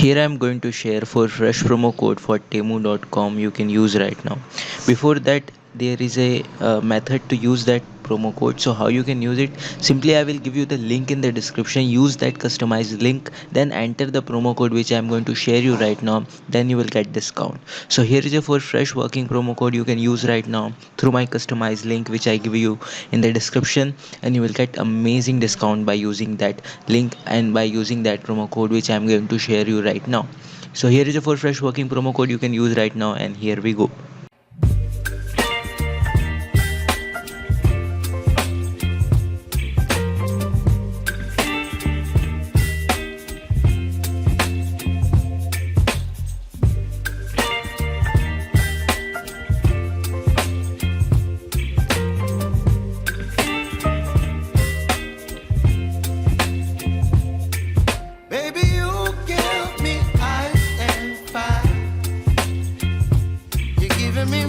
Here I am going to share for fresh promo code for temu.com you can use right now. Before that, there is a method to use that promo code. So how you can use it? Simply I will give you the link in the description. Use that customized link, then enter the promo code which I am going to share you right now. Then you will get discount. So here is a for fresh working promo code you can use right now through my customized link which I give you in the description, and you will get amazing discount by using that link and by using that promo code which I am going to share you right now. So here is a for fresh working promo code you can use right now, and here we go. Baby, you give me ice and fire. You're giving me